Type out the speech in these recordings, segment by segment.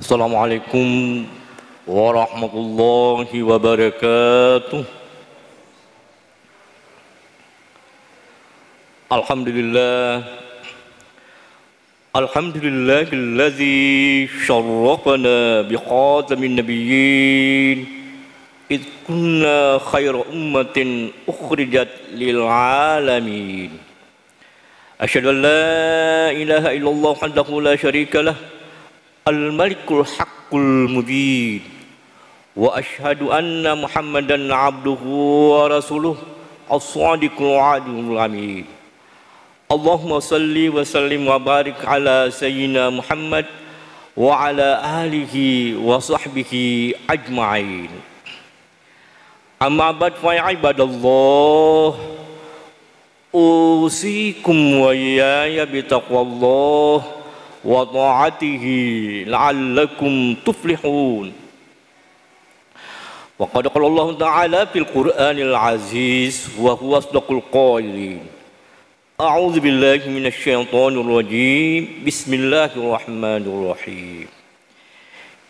Assalamualaikum warahmatullahi wabarakatuh. Alhamdulillah, alhamdulillahilladzi syarrafana bikhatamin nabiyyin id kunna khaira ummatin ukhrijat lil alamin. Asyhadu an la ilaha illallah wahdahu la syarikalah al-malikul haqqul mubin wa asyhadu anna muhammadan abduhu wa rasuluh as-sadiqul wa'dul amin. Allahumma salli wa sallim wa barik ala sayyidina Muhammad wa ala alihi wa sahbihi ajma'in. Amma ba'd fa ibadallah, usikum wa iyaya bitaqwallah wa ta'atihi la'allakum tuflihun. Wa qad qala Allah ta'ala fil Qur'anil aziz wa huwa asdaqul qailin. A'udzu billahi minasy syaithanir rajim. Bismillahirrahmanirrahim.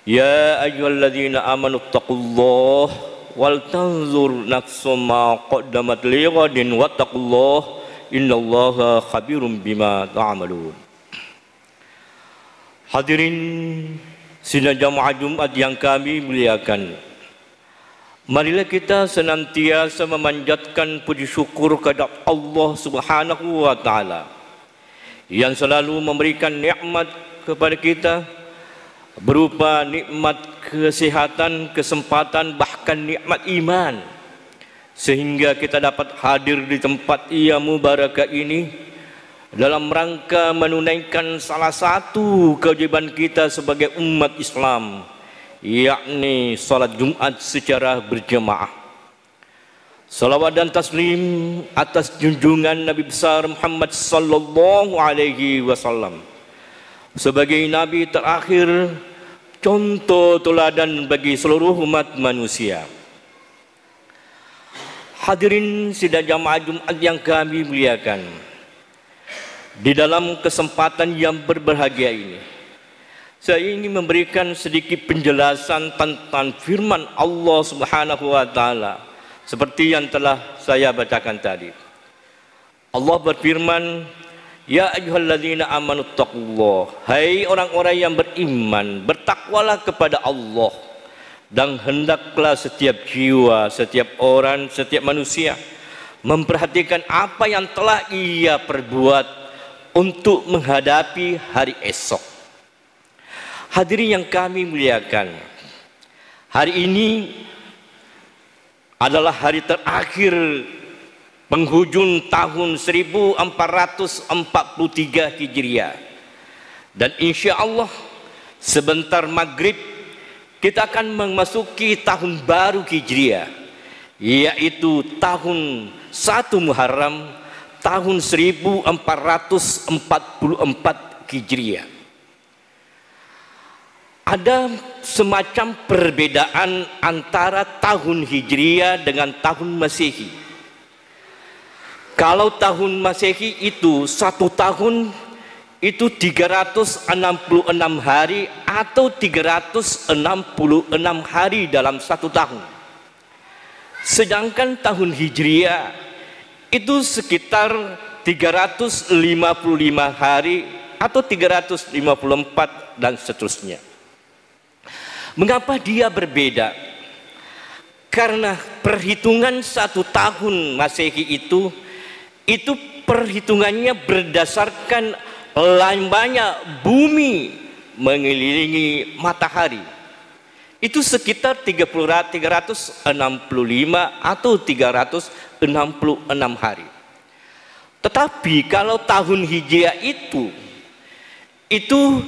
Ya ayyuhalladzina amanu taqullaha wal tanzur nafsum ma qaddamat lighadin wattaqullaha innallaha khabirum bima ta'malun. Hadirin sidang jamaah Jumat yang kami muliakan, marilah kita senantiasa memanjatkan puji syukur kepada Allah Subhanahu wa taala yang selalu memberikan nikmat kepada kita berupa nikmat kesehatan, kesempatan, bahkan nikmat iman, sehingga kita dapat hadir di tempat yang mubarakah ini dalam rangka menunaikan salah satu kewajiban kita sebagai umat Islam, yakni salat Jumat secara berjamaah. Salawat dan taslim atas junjungan Nabi besar Muhammad sallallahu alaihi wasallam sebagai nabi terakhir, contoh teladan bagi seluruh umat manusia. Hadirin sidang jamaah Jumat yang kami muliakan, di dalam kesempatan yang berbahagia ini, saya ingin memberikan sedikit penjelasan tentang firman Allah Subhanahu wa taala seperti yang telah saya bacakan tadi. Allah berfirman, ya ayyuhalladzina amanu taqullah, hai orang-orang yang beriman, bertakwalah kepada Allah, dan hendaklah setiap jiwa, setiap orang, setiap manusia memperhatikan apa yang telah ia perbuat untuk menghadapi hari esok. Hadirin yang kami muliakan, hari ini adalah hari terakhir penghujung tahun 1443 Hijriah, dan insya Allah sebentar maghrib kita akan memasuki tahun baru Hijriah, yaitu tahun 1 Muharram tahun 1444 Hijriah. Ada semacam perbedaan antara tahun Hijriah dengan tahun Masehi. Kalau tahun Masehi itu satu tahun itu 366 hari atau 366 hari dalam satu tahun. Sedangkan tahun Hijriah itu sekitar 355 hari atau 354 dan seterusnya. Mengapa dia berbeda? Karena perhitungan satu tahun Masehi itu perhitungannya berdasarkan lamanya bumi mengelilingi matahari. Itu sekitar 365 atau 366 hari. Tetapi kalau tahun Hijriah itu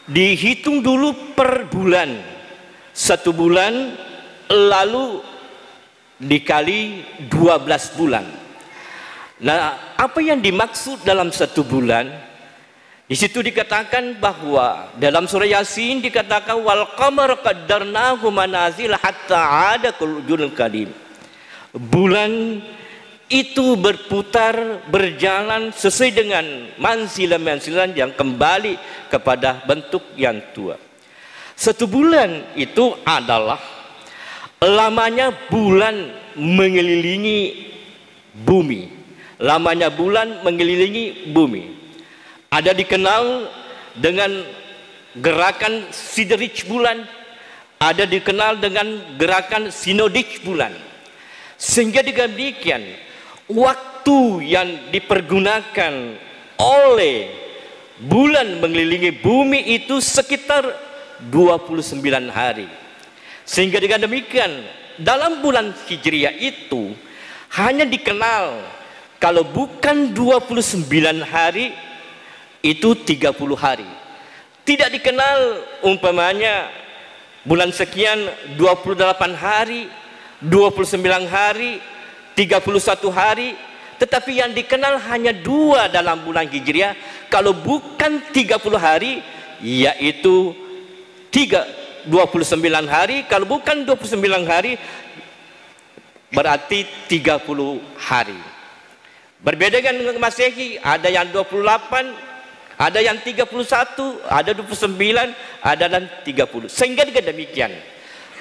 dihitung dulu per bulan. Satu bulan lalu dikali 12 bulan. Nah, apa yang dimaksud dalam satu bulan? Di situ dikatakan bahwa dalam surah Yasin dikatakan wal qamar qaddarnahu manazil hatta ada kulujul kadim. Bulan itu berputar, berjalan sesuai dengan mansilan-mansilan yang kembali kepada bentuk yang tua. 1 bulan itu adalah lamanya bulan mengelilingi bumi. Lamanya bulan mengelilingi bumi. Ada dikenal dengan gerakan siderij bulan, ada dikenal dengan gerakan sinodij bulan. Sehingga demikian, waktu yang dipergunakan oleh bulan mengelilingi bumi itu sekitar 29 hari. Sehingga dengan demikian, dalam bulan Hijriah itu hanya dikenal, kalau bukan 29 hari, itu 30 hari. Tidak dikenal umpamanya bulan sekian 28 hari, 29 hari, 31 hari, tetapi yang dikenal hanya 2 dalam bulan Hijriah. Kalau bukan 30 hari, yaitu 29 hari. Kalau bukan 29 hari, berarti 30 hari. Berbeda dengan Masehi, ada yang 28, ada yang 31, ada 29, ada dan 30. Sehingga dengan demikian,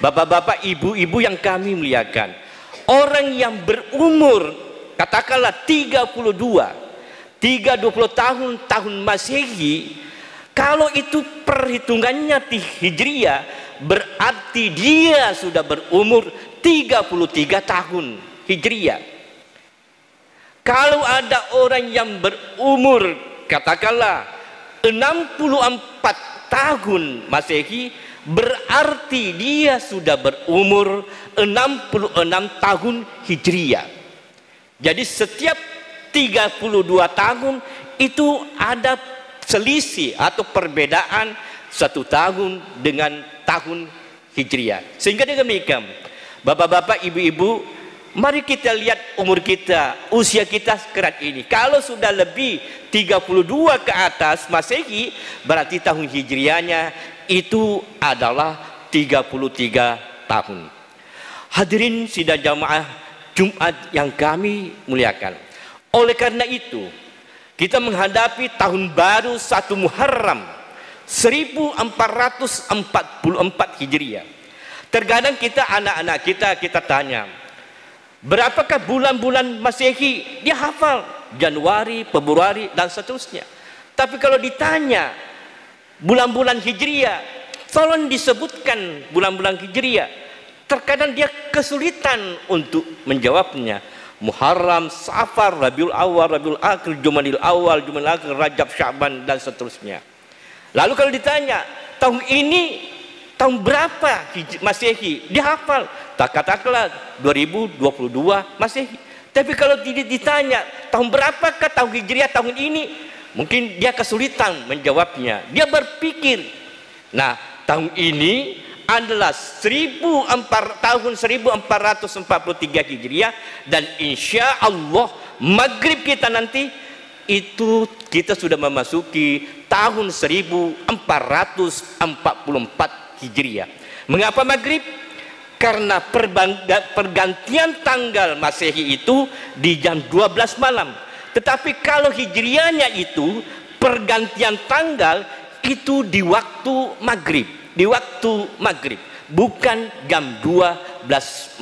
bapak-bapak, ibu-ibu yang kami muliakan, orang yang berumur katakanlah 20 tahun Masehi, kalau itu perhitungannya Hijriah, berarti dia sudah berumur 33 tahun Hijriah. Kalau ada orang yang berumur katakanlah 64 tahun Masehi, berarti dia sudah berumur 66 tahun Hijriah. Jadi setiap 32 tahun itu ada selisih atau perbedaan 1 tahun dengan tahun Hijriah. Sehingga demikian, bapak-bapak, ibu-ibu, mari kita lihat umur kita, usia kita sekarang ini. Kalau sudah lebih 32 ke atas Masehi, berarti tahun Hijriahnya itu adalah 33 tahun. Hadirin sidang jamaah Jumat yang kami muliakan. Oleh karena itu, kita menghadapi tahun baru 1 Muharram 1444 Hijriah. Terkadang kita, anak-anak kita tanya, berapakah bulan-bulan Masehi? Dia hafal Januari, Februari dan seterusnya. Tapi kalau ditanya bulan-bulan Hijriah, tolong disebutkan bulan-bulan Hijriah. Terkadang dia kesulitan untuk menjawabnya. Muharram, Safar, Rabiul Awal, Rabiul Akhir, Jumadil Awal, Jumadil Akhir, Rajab, Sya'ban dan seterusnya. Lalu kalau ditanya tahun ini tahun berapa Masehi, dia hafal. Katakanlah 2022 Masehi. Tapi kalau ditanya tahun berapakah tahun Hijriah tahun ini, mungkin dia kesulitan menjawabnya. Dia berpikir, nah tahun ini adalah tahun 1443 Hijriah, dan insya Allah maghrib kita nanti itu kita sudah memasuki tahun 1444 Hijriah. Mengapa maghrib? Karena pergantian tanggal Masehi itu di jam 12 malam. Tetapi kalau Hijriahnya itu pergantian tanggal itu di waktu maghrib. Di waktu maghrib, bukan jam 12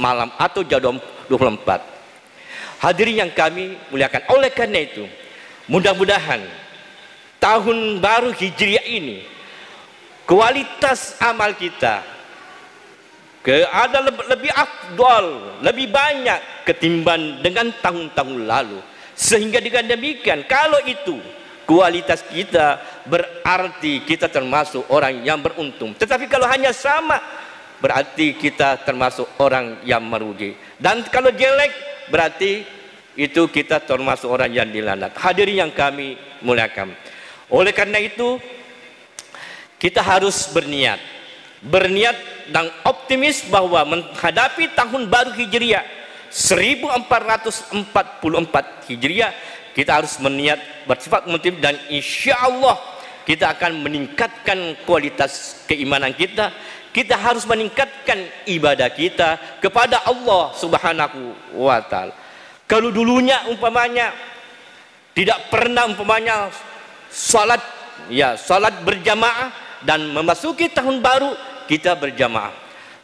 malam atau jam 24. Hadirin yang kami muliakan, oleh karena itu mudah-mudahan tahun baru Hijriah ini kualitas amal kita ada lebih afdal, lebih banyak ketimbang dengan tahun-tahun lalu. Sehingga dengan demikian, kalau itu kualitas kita, berarti kita termasuk orang yang beruntung. Tetapi kalau hanya sama, berarti kita termasuk orang yang merugi. Dan kalau jelek, berarti itu kita termasuk orang yang dilaknat. Hadirin yang kami muliakan, oleh karena itu kita harus berniat dan optimis bahwa menghadapi tahun baru Hijriah 1444 Hijriah, kita harus berniat bersifat motif, dan insya Allah kita akan meningkatkan kualitas keimanan kita. Kita harus meningkatkan ibadah kita kepada Allah Subhanahu wa Ta'ala. Kalau dulunya umpamanya tidak pernah umpamanya salat berjamaah, dan memasuki tahun baru kita berjamaah.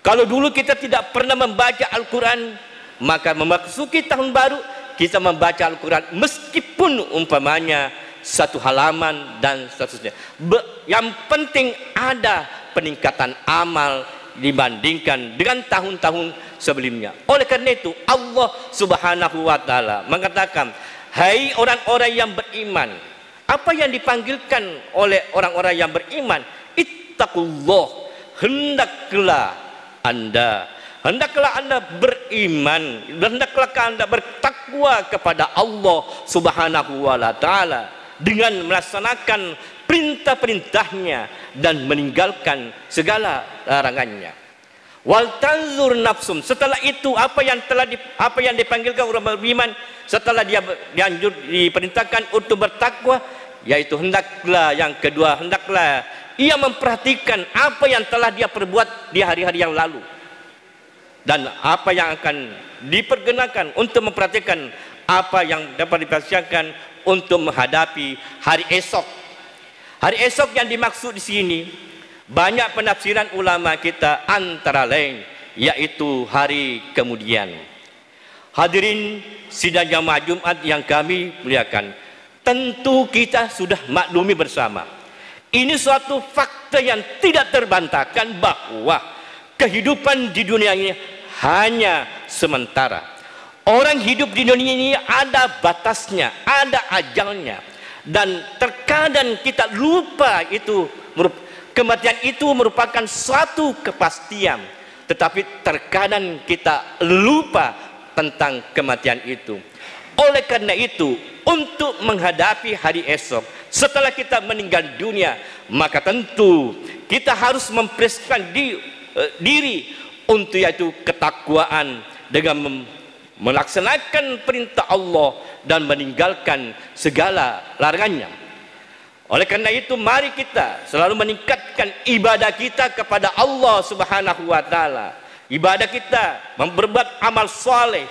Kalau dulu kita tidak pernah membaca Al-Quran, maka memasuki tahun baru kita membaca Al-Quran meskipun umpamanya satu halaman dan seterusnya. Yang penting ada peningkatan amal dibandingkan dengan tahun-tahun sebelumnya. Oleh karena itu Allah Subhanahu wa taala mengatakan, hai orang-orang yang beriman. Apa yang dipanggilkan oleh orang-orang yang beriman? Ittaqullah, hendaklah Anda beriman, hendaklah Anda bertakwa kepada Allah Subhanahu wa taala dengan melaksanakan perintah-perintahnya dan meninggalkan segala larangannya. Wal tanzur nafsum, setelah itu apa yang dipanggilkan orang beriman setelah dia diperintahkan untuk bertakwa, yaitu hendaklah yang kedua, hendaklah ia memperhatikan apa yang telah dia perbuat di hari-hari yang lalu dan apa yang akan dipergunakan untuk memperhatikan apa yang dapat dipersiapkan untuk menghadapi hari esok. Hari esok yang dimaksud di sini banyak penafsiran ulama kita, antara lain yaitu hari kemudian. Hadirin sidang jamaah Jumat yang kami muliakan, tentu kita sudah maklumi bersama, ini suatu fakta yang tidak terbantahkan bahwa kehidupan di dunia ini hanya sementara. Orang hidup di dunia ini ada batasnya, ada ajalnya, dan terkadang kita lupa itu kematian itu merupakan suatu kepastian, tetapi terkadang kita lupa tentang kematian itu. Oleh karena itu, untuk menghadapi hari esok setelah kita meninggal dunia, maka tentu kita harus mempersiapkan diri untuk yaitu ketakwaan dengan melaksanakan perintah Allah dan meninggalkan segala larangannya. Oleh karena itu mari kita selalu meningkatkan ibadah kita kepada Allah Subhanahu wa taala. Ibadah kita berbuat amal soleh,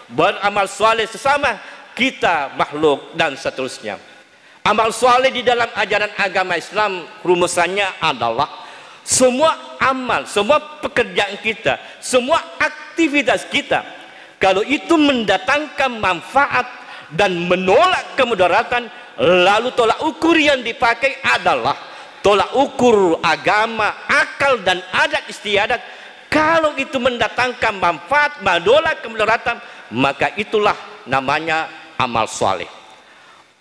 beramal soleh sesama kita, makhluk dan seterusnya. Amal soleh di dalam ajaran agama Islam rumusannya adalah semua amal, semua pekerjaan kita, semua aktivitas kita, kalau itu mendatangkan manfaat dan menolak kemudaratan, lalu tolak ukur yang dipakai adalah tolak ukur agama, akal dan adat istiadat. Kalau itu mendatangkan manfaat, menolak kemudaratan, maka itulah namanya amal soleh.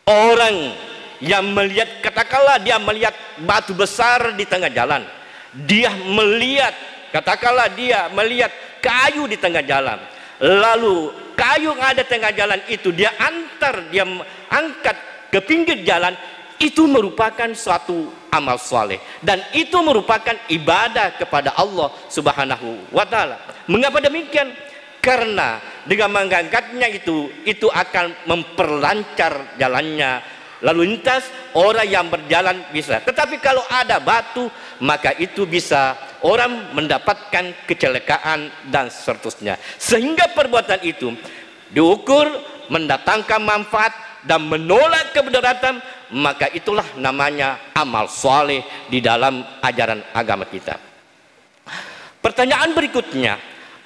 Orang yang melihat, katakanlah dia melihat batu besar di tengah jalan, dia melihat, katakanlah dia melihat kayu di tengah jalan, lalu kayu yang ada di tengah jalan itu dia angkat ke pinggir jalan, itu merupakan suatu amal soleh dan itu merupakan ibadah kepada Allah Subhanahu wa taala. Mengapa demikian? Karena dengan mengangkatnya itu akan memperlancar jalannya lalu lintas, orang yang berjalan bisa. Tetapi kalau ada batu, maka itu bisa orang mendapatkan kecelakaan dan seterusnya. Sehingga perbuatan itu diukur mendatangkan manfaat dan menolak kemudaratan, maka itulah namanya amal soleh di dalam ajaran agama kita. Pertanyaan berikutnya,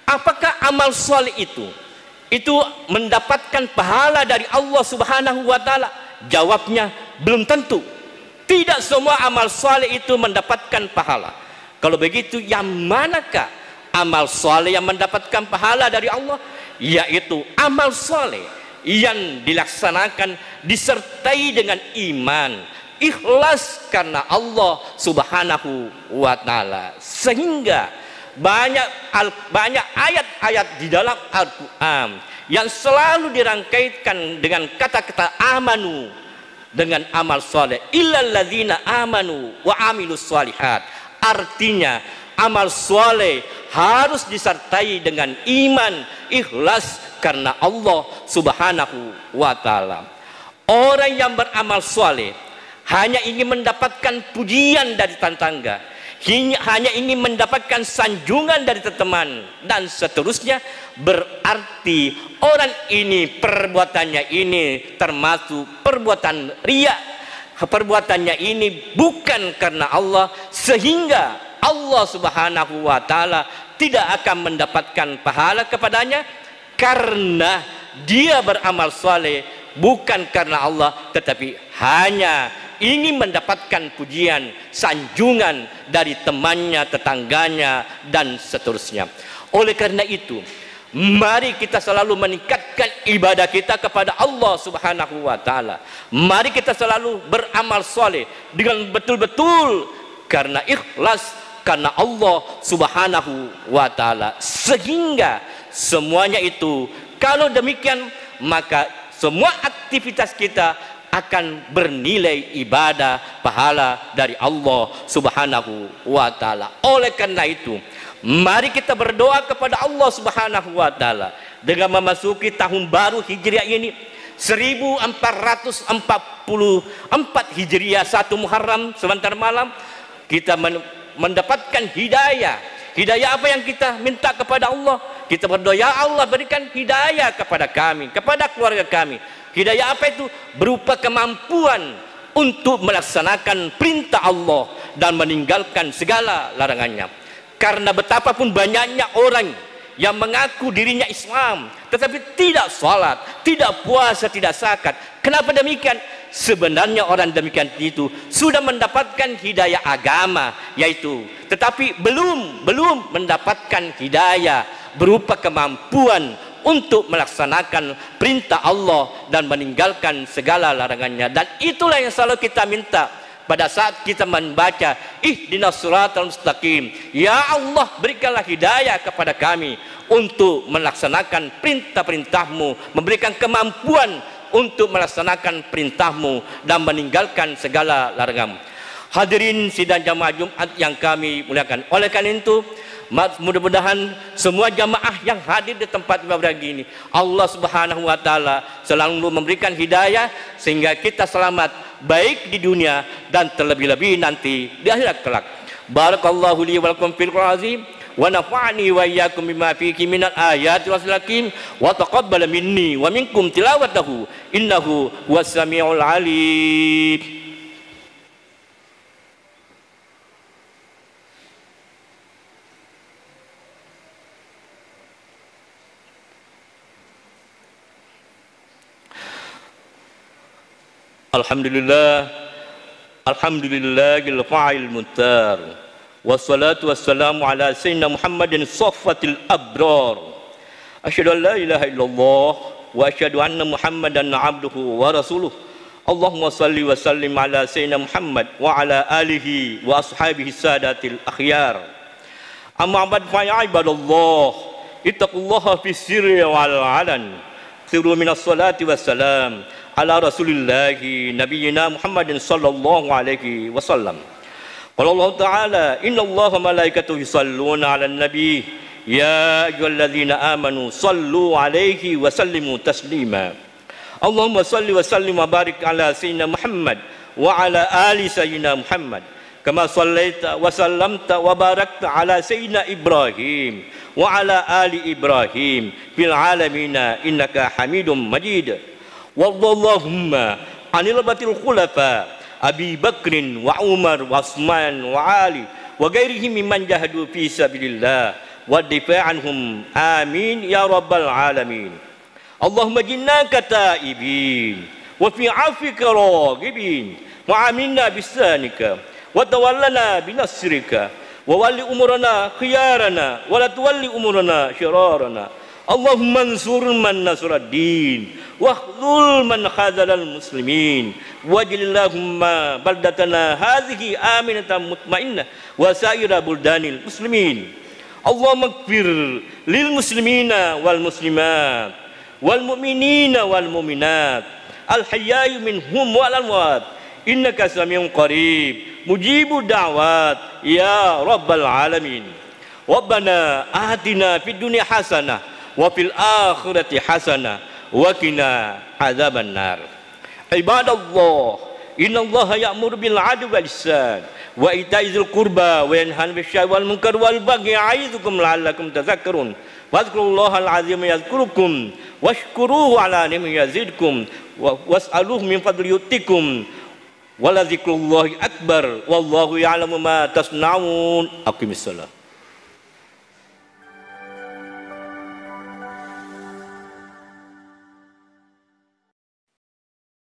apakah amal soleh itu mendapatkan pahala dari Allah Subhanahu wa taala? Jawabnya belum tentu. Tidak semua amal soleh itu mendapatkan pahala. Kalau begitu, yang manakah amal soleh yang mendapatkan pahala dari Allah? Yaitu amal soleh yang dilaksanakan disertai dengan iman, ikhlas karena Allah Subhanahu wa taala. Sehingga banyak ayat-ayat di dalam Al-Qur'an yang selalu dirangkaikan dengan kata-kata amanu, dengan amal soleh, illal ladzina amanu wa amilus sholihat. Artinya amal soleh harus disertai dengan iman, ikhlas karena Allah Subhanahu wa taala. Orang yang beramal soleh hanya ingin mendapatkan pujian dari tetangga, hanya ingin mendapatkan sanjungan dari teman dan seterusnya, berarti orang ini perbuatannya ini termasuk perbuatan riya. Perbuatannya ini bukan karena Allah, sehingga Allah Subhanahu wa taala tidak akan mendapatkan pahala kepadanya karena dia beramal saleh bukan karena Allah, tetapi hanya ingin mendapatkan pujian, sanjungan dari temannya, tetangganya, dan seterusnya. Oleh karena itu, mari kita selalu meningkatkan ibadah kita kepada Allah Subhanahu wa taala. Mari kita selalu beramal soleh dengan betul-betul karena ikhlas, karena Allah Subhanahu wa taala. Sehingga semuanya itu, kalau demikian, maka semua aktivitas kita akan bernilai ibadah pahala dari Allah Subhanahu wa taala. Oleh karena itu, mari kita berdoa kepada Allah Subhanahu wa taala dengan memasuki tahun baru Hijriah ini 1444 Hijriah 1 Muharram sebentar malam, kita mendapatkan hidayah. Hidayah apa yang kita minta kepada Allah? Kita berdoa, ya Allah berikan hidayah kepada kami, kepada keluarga kami. Hidayah apa itu? Berupa kemampuan untuk melaksanakan perintah Allah dan meninggalkan segala larangannya. Karena betapapun banyaknya orang yang mengaku dirinya Islam tetapi tidak sholat, tidak puasa, tidak zakat. Kenapa demikian? Sebenarnya orang demikian itu sudah mendapatkan hidayah agama, yaitu tetapi belum mendapatkan hidayah berupa kemampuan untuk melaksanakan perintah Allah dan meninggalkan segala larangannya. Dan itulah yang selalu kita minta pada saat kita membaca ihdinas siratal mustaqim. Ya Allah, berikanlah hidayah kepada kami untuk melaksanakan perintah-perintahmu, memberikan kemampuan untuk melaksanakan perintahmu dan meninggalkan segala laranganmu. Hadirin sidang jamaah Jumat yang kami muliakan, oleh karena itu mudah-mudahan semua jamaah yang hadir di tempat ibadah ini, Allah Subhanahu wa taala selalu memberikan hidayah sehingga kita selamat baik di dunia dan terlebih-lebih nanti di akhirat kelak. Barakallahu li wa lakum fil Qur'anil azim wa nafa'ani wa iyyakum bima fihi minal ayati wasil hakim wa taqabbal minni wa minkum tilawatahu innahu huwas samiul alim. Alhamdulillah, alhamdulillahil fa'il mutar, wassalatu wassalamu ala sayyidina Muhammadin safwatil abrar. Asyhadu an la ilaha illallah wa asyhadu anna Muhammadan abduhu wa rasuluh. Allahumma salli wa sallim ala sayyidina Muhammad wa ala alihi wa ashabihi sadatil akhyar. Amma ba'd fa ya ibadallah, ittaqullaha fis sirri wal alan. Sirru minas salati wassalam ala rasulillahi nabiyina Muhammadin sallallahu alaihi wasallam. Qala Allah ta'ala, inna Allah wa malaikatahu yusalluna 'alan nabi ya ayyuhalladzina amanu sallu 'alaihi wa sallimu taslima. Allahumma salli wa sallim wa barik ala sayyidina Muhammad wa ala ali sayyidina Muhammad kama sallaita wa sallamta wa barakta ala sayyidina Ibrahim wa ala ali Ibrahim fil alamin innaka Hamidum Majid. Wallahumma anil batil khulafa Abi Bakrin wa Umar wa Utsman wa Ali wa ghairihim mimman jahadu fi sabilillah wa difa'anhum amin ya rabbal alamin. Allahumma jinnaka taibin wa fi afika raghibin wa aminna bisanika wa tawallana binasrika wa wali umurana khiyarana wa la tuwalli umurana syirarana. Allahumma ansur man nasruddin wa khzul man khazalal muslimin waj'alillahumma baldatana hadhihi aminatan mutmainnah wa sa'ira buldanil muslimin. Allahumma ighfir lil muslimina wal muslimat wal mu'minina wal mu'minat al hayyi minhum wal amwat innaka samiun qarib mujibud da'wat ya rabbal alamin. Rabbana atina fid dunya hasanah wa fil akhirati hasanah wa qina adzaban nar. Ibadallah, innallaha ya'muru bil 'adli wal ihsan wa ita'i dzil qurba wa yanha 'anil fahsya'i wal munkari wal baghi ya'izukum la'allakum tadhakkarun. Wadhkurullahal 'azima yadhkurukum washkuruhu 'ala ni'amihi yazidkum was'aluhu min fadli yu'tikum Wala dzikrullahi akbar wallahu ya'lamu ma tasnaun. Aqimissalah.